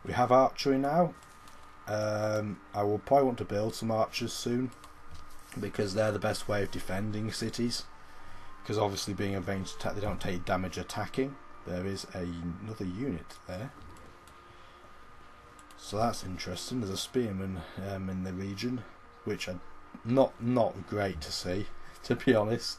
We have archery now. I will probably want to build some archers soon, because they're the best way of defending cities. Because obviously being a ranged attack, they don't take damage attacking. There is another unit there. So that's interesting. There's a spearman in the region, which are not great to see, to be honest.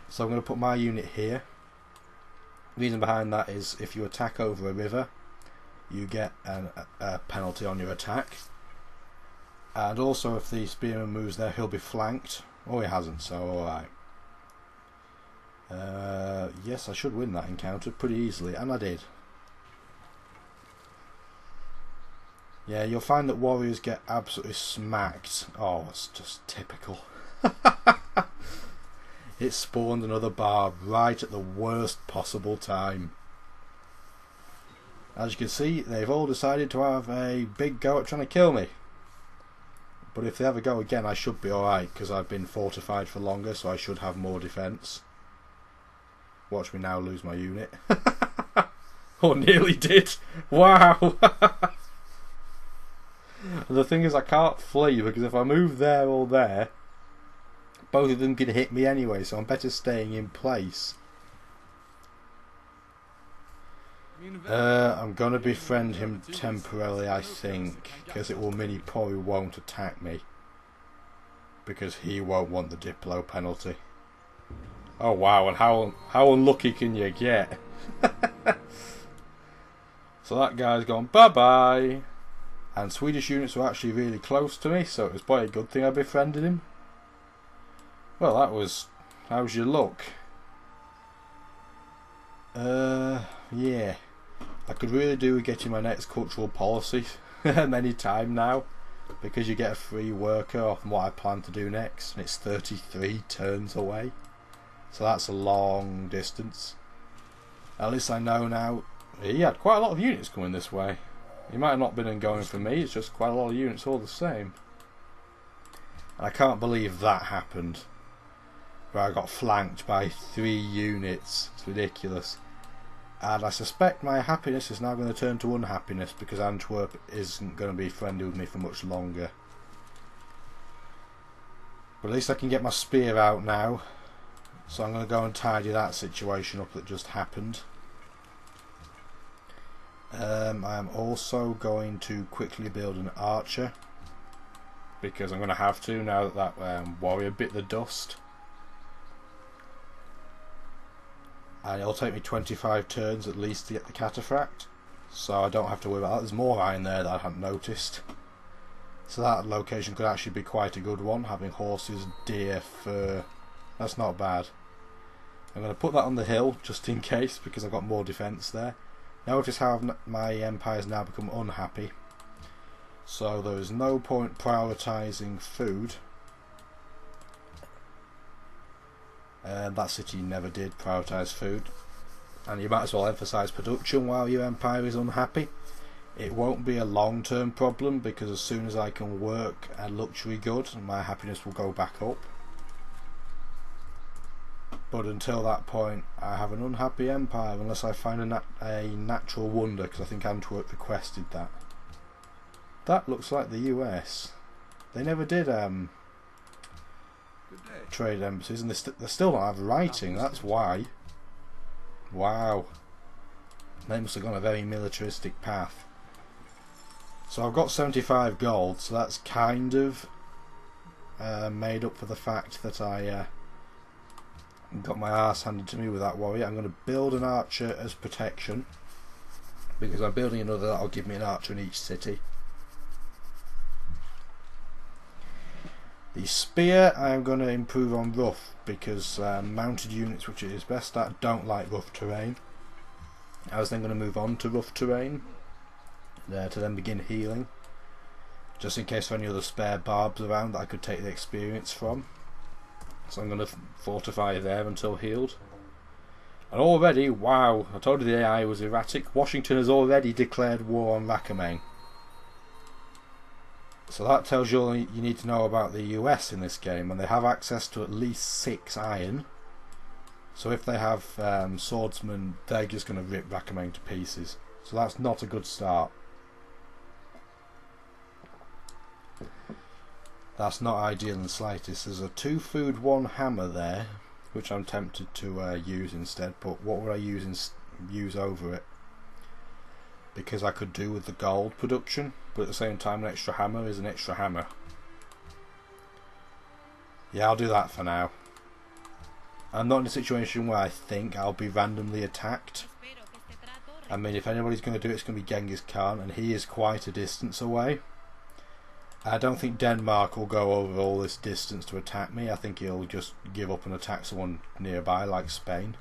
So I'm going to put my unit here. The reason behind that is if you attack over a river, you get a penalty on your attack. And also if the spearman moves there, he'll be flanked. Oh, he hasn't, so alright. Yes, I should win that encounter pretty easily, and I did. Yeah, you'll find that warriors get absolutely smacked. Oh, it's just typical. It spawned another barb right at the worst possible time. As you can see, they've all decided to have a big go at trying to kill me. But if they ever go again, I should be alright, because I've been fortified for longer, so I should have more defence. Watch me now lose my unit. Oh, nearly did. Wow. And the thing is, I can't flee, because if I move there or there, both of them can hit me anyway, so I'm better staying in place. I'm going to befriend him temporarily, I think, because it will mean he probably won't attack me, because he won't want the Diplo penalty. Oh wow, and how unlucky can you get? So that guy's gone bye-bye. And Swedish units were actually really close to me, so it was probably a good thing I befriended him. Well, that was... how's your luck? Yeah. I could really do with getting my next cultural policy any time now, because you get a free worker off what I plan to do next, and it's 33 turns away. So that's a long distance. At least I know now. He had quite a lot of units coming this way. He might have not been going for me, it's just quite a lot of units all the same. And I can't believe that happened. Where I got flanked by 3 units. It's ridiculous. And I suspect my happiness is now going to turn to unhappiness, because Antwerp isn't going to be friendly with me for much longer. But at least I can get my spear out now. So I'm going to go and tidy that situation up that just happened. I am also going to quickly build an archer, because I'm going to have to now that warrior bit the dust. And it'll take me 25 turns at least to get the cataphract, so I don't have to worry about that. There's more iron there that I hadn't noticed. So that location could actually be quite a good one, having horses, deer, fur. That's not bad. I'm going to put that on the hill just in case, because I've got more defence there. Notice how my empire's now become unhappy. So there is no point prioritising food. That city never did prioritise food. And you might as well emphasise production while your empire is unhappy. It won't be a long-term problem, because as soon as I can work a luxury good, my happiness will go back up. But until that point, I have an unhappy empire, unless I find a natural wonder, because I think Antwerp requested that. That looks like the US. They never did trade embassies, and they still don't have writing, that's why. Wow. They must have gone a very militaristic path. So I've got 75 gold, so that's kind of made up for the fact that I got my arse handed to me with that warrior. I'm going to build an archer as protection, because I'm building another that'll give me an archer in each city. The spear I'm going to improve on rough, because mounted units, which it is best at, don't like rough terrain. I was then going to move on to rough terrain to then begin healing, just in case there are any other spare barbs around that I could take the experience from. So I'm going to fortify there until healed. And already, wow, I told you the AI was erratic. Washington has already declared war on Rackham. So that tells you all you need to know about the US in this game, and they have access to at least 6 iron. So if they have swordsmen, they're just going to rip Rackham to pieces. So that's not a good start. That's not ideal in the slightest. There's a 2 food 1 hammer there, which I'm tempted to use instead, but what would I use over it? Because I could do with the gold production, but at the same time an extra hammer is an extra hammer. Yeah, I'll do that for now. I'm not in a situation where I think I'll be randomly attacked. I mean, if anybody's going to do it, it's going to be Genghis Khan, and he is quite a distance away. I don't think Denmark will go over all this distance to attack me. I think he'll just give up and attack someone nearby, like Spain.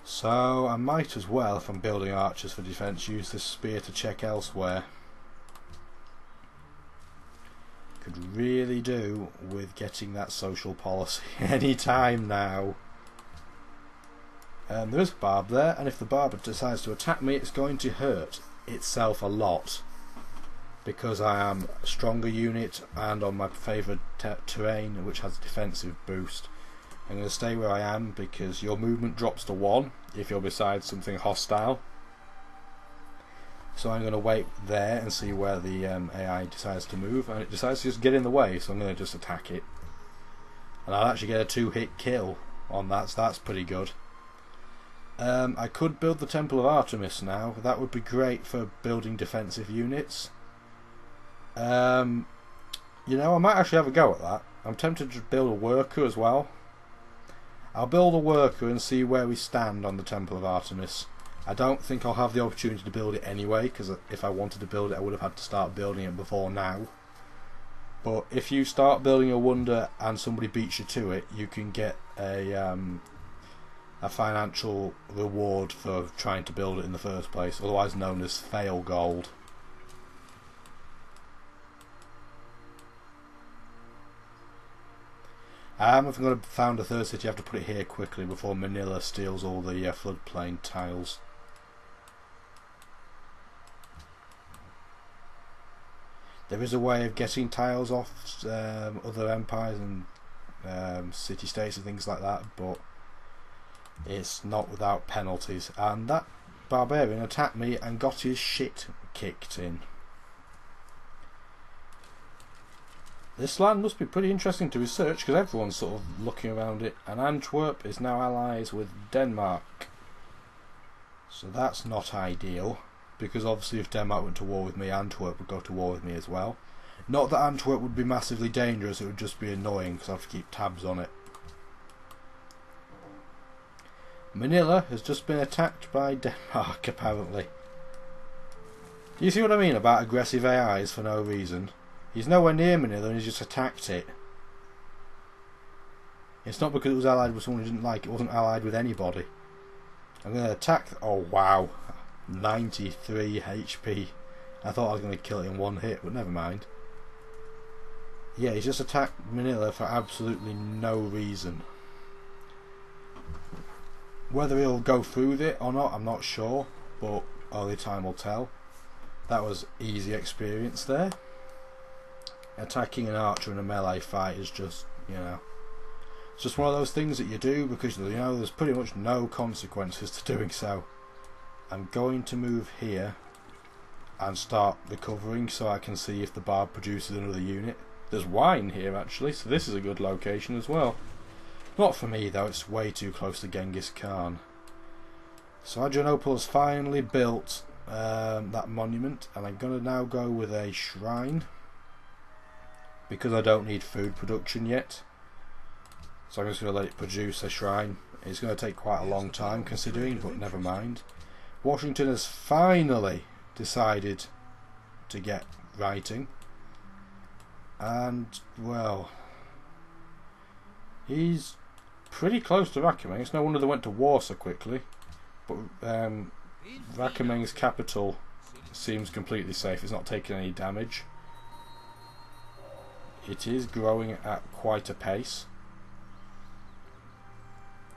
So I might as well, if I'm building archers for defence, use this spear to check elsewhere. Could really do with getting that social policy any time now. There is a barb there, and if the barb decides to attack me, it's going to hurt itself a lot, because I am a stronger unit and on my favourite terrain, which has a defensive boost. I'm going to stay where I am because your movement drops to 1 if you're beside something hostile. So I'm going to wait there and see where the AI decides to move, and it decides to just get in the way, so I'm going to just attack it. And I'll actually get a 2-hit kill on that, so that's pretty good. I could build the Temple of Artemis now. That would be great for building defensive units. You know, I might actually have a go at that. I'm tempted to build a worker as well. I'll build a worker and see where we stand on the Temple of Artemis. I don't think I'll have the opportunity to build it anyway, because if I wanted to build it I would have had to start building it before now. But if you start building a wonder and somebody beats you to it, you can get a financial reward for trying to build it in the first place, otherwise known as fail gold. If I'm going to found a third city, I have to put it here quickly before Manila steals all the floodplain tiles. There is a way of getting tiles off other empires and city-states and things like that, but it's not without penalties. And that barbarian attacked me and got his shit kicked in. This land must be pretty interesting to research because everyone's sort of looking around it, and Antwerp is now allies with Denmark. So that's not ideal, because obviously if Denmark went to war with me, Antwerp would go to war with me as well. Not that Antwerp would be massively dangerous, it would just be annoying because I have to keep tabs on it. Manila has just been attacked by Denmark apparently. Do you see what I mean about aggressive AIs for no reason? He's nowhere near Manila and he's just attacked it. It's not because it was allied with someone who didn't like it. It wasn't allied with anybody. I'm going to attack... Oh wow, 93 HP. I thought I was going to kill it in one hit, but never mind. Yeah, he's just attacked Manila for absolutely no reason. Whether he'll go through with it or not, I'm not sure, but only time will tell. That was easy experience there. Attacking an archer in a melee fight is just, you know, it's just one of those things that you do because, you know, there's pretty much no consequences to doing so. I'm going to move here and start recovering so I can see if the bard produces another unit. There's wine here actually, so this is a good location as well. Not for me though, it's way too close to Genghis Khan. So Adrianople has finally built that monument, and I'm going to now go with a shrine because I don't need food production yet. So I'm just going to let it produce a shrine. It's going to take quite a long time considering, but never mind. Washington has finally decided to get writing, and well, he's pretty close to Rakemeng. It's no wonder they went to war so quickly, but Rakemeng's capital seems completely safe. It's not taking any damage. It is growing at quite a pace.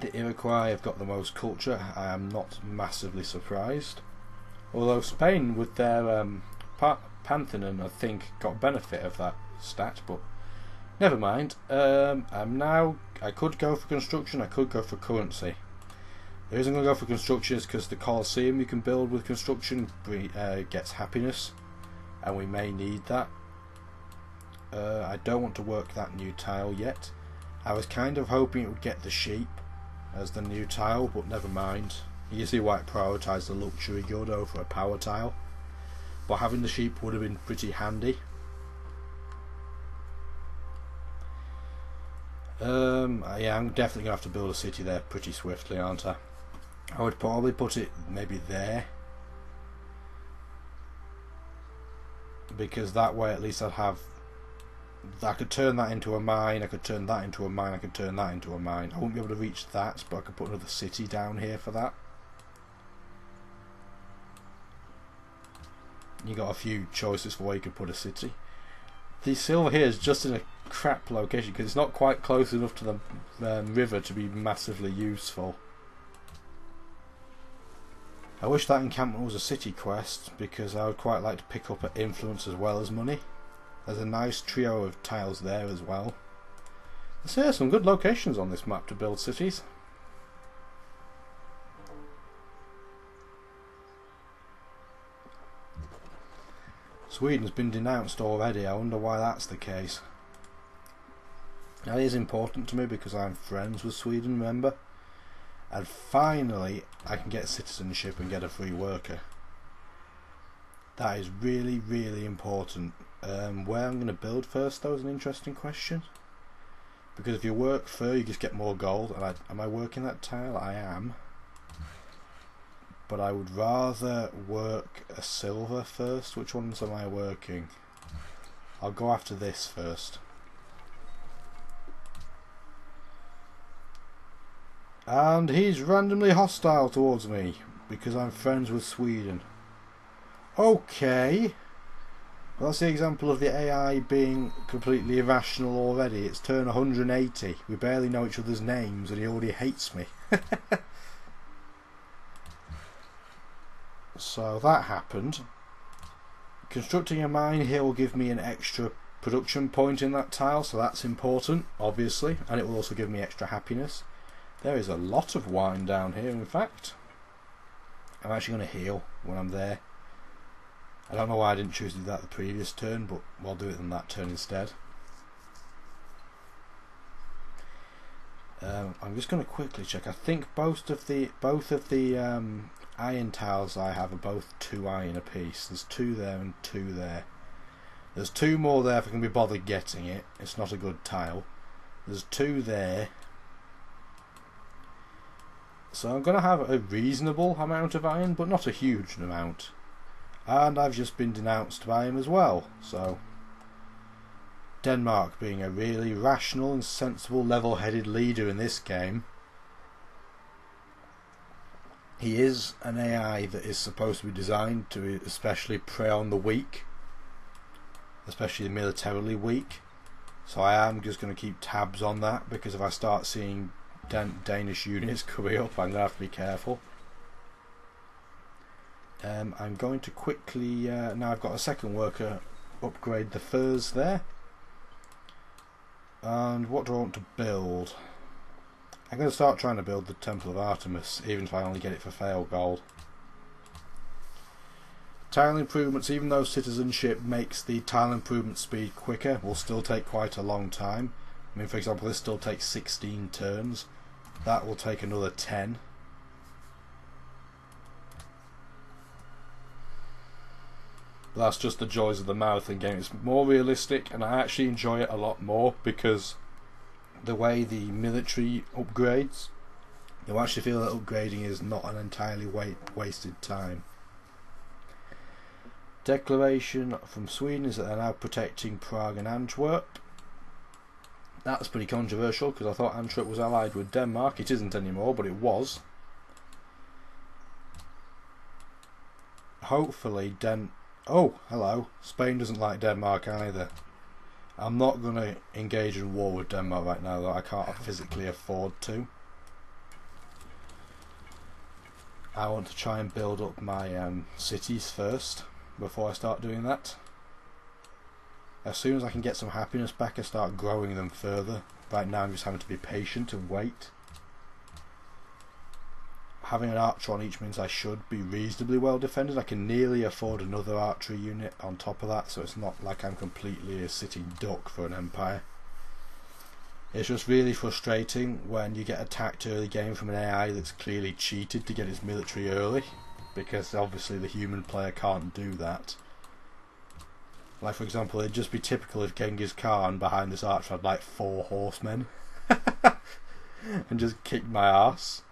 The Iroquois have got the most culture. I am not massively surprised. Although Spain with their Pantheon, I think, got benefit of that stat, but never mind. I could go for construction, I could go for currency. The reason I'm going to go for construction is because the Colosseum you can build with construction gets happiness, and we may need that. I don't want to work that new tile yet. I was kind of hoping it would get the sheep as the new tile, but never mind. You see why it prioritised the luxury good over a power tile. But having the sheep would have been pretty handy. Yeah, I'm definitely going to have to build a city there pretty swiftly, aren't I? I would probably put it maybe there, because that way at least I'd have, I could turn that into a mine, I could turn that into a mine, I could turn that into a mine. I wouldn't be able to reach that, but I could put another city down here for that. You got a few choices for where you could put a city. The silver here is just in a crap location because it's not quite close enough to the river to be massively useful. I wish that encampment was a city quest, because I would quite like to pick up at influence as well as money. There's a nice trio of tiles there as well. So yeah, some good locations on this map to build cities. Sweden's been denounced already. I wonder why that's the case. That is important to me because I'm friends with Sweden, remember? And finally I can get citizenship and get a free worker. That is really, really important. Where I'm going to build first though is an interesting question. Because if you work fur you just get more gold. And am I working that tile? I am. But I would rather work a silver first. Which ones am I working? I'll go after this first. And he's randomly hostile towards me because I'm friends with Sweden. Okay. Well, that's the example of the AI being completely irrational already. It's turn 180. We barely know each other's names and he already hates me. So that happened. Constructing a mine here will give me an extra production point in that tile, so that's important, obviously, and it will also give me extra happiness. There is a lot of wine down here, in fact. I'm actually going to heal when I'm there. I don't know why I didn't choose to do that the previous turn, but I'll do it on that turn instead. I'm just going to quickly check. I think both of the iron tiles I have are both 2 iron apiece. There's 2 there and 2 there. There's 2 more there if I can be bothered getting it. It's not a good tile. There's 2 there. So I'm going to have a reasonable amount of iron, but not a huge amount. And I've just been denounced by him as well. So Denmark being a really rational and sensible level-headed leader in this game. He is an AI that is supposed to be designed to especially prey on the weak, especially the militarily weak. So I am just going to keep tabs on that, because if I start seeing Danish units coming up, I'm going to have to be careful. I'm going to quickly, now I've got a second worker, upgrade the furs there. And what do I want to build? I'm going to start trying to build the Temple of Artemis, even if I only get it for fail gold. Tile improvements, even though citizenship makes the tile improvement speed quicker, will still take quite a long time. I mean, for example, this still takes 16 turns. That will take another 10. But that's just the joys of the marathon game. It's more realistic, and I actually enjoy it a lot more because the way the military upgrades, you actually feel that upgrading is not an entirely wasted time. Declaration from Sweden is that they're now protecting Prague and Antwerp. That's pretty controversial because I thought Antwerp was allied with Denmark. It isn't anymore, but it was. Hopefully oh, hello. Spain doesn't like Denmark either. I'm not going to engage in war with Denmark right now, though. I can't physically afford to. I want to try and build up my cities first before I start doing that. As soon as I can get some happiness back, I start growing them further. Right now I'm just having to be patient and wait. having an archer on each means I should be reasonably well defended. I can nearly afford another archery unit on top of that, so it's not like I'm completely a sitting duck for an empire. It's just really frustrating when you get attacked early game from an AI that's clearly cheated to get its military early, because obviously the human player can't do that. Like, for example, it'd just be typical if Genghis Khan behind this archer had like 4 horsemen and just kicked my ass.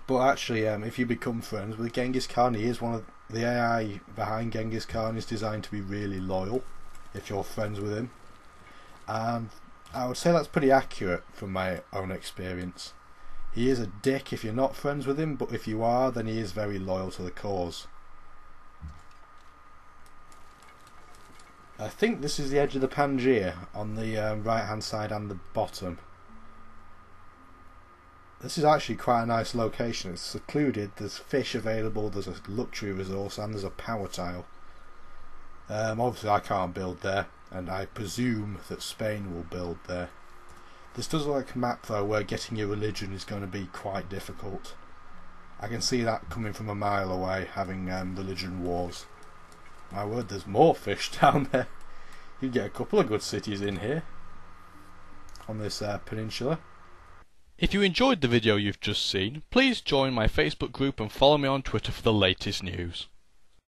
But actually, if you become friends with Genghis Khan, he is one of the AI behind Genghis Khan is designed to be really loyal if you're friends with him, and I would say that's pretty accurate from my own experience. He is a dick if you're not friends with him, but if you are, then he is very loyal to the cause. I think this is the edge of the Pangaea on the right hand side and the bottom. This is actually quite a nice location. It's secluded, there's fish available, there's a luxury resource, and there's a power tile. Obviously I can't build there, and I presume that Spain will build there. This does look like a map though where getting your religion is going to be quite difficult. I can see that coming from a mile away, having religion wars. My word, there's more fish down there. You can get a couple of good cities in here on this peninsula. If you enjoyed the video you've just seen, please join my Facebook group and follow me on Twitter for the latest news.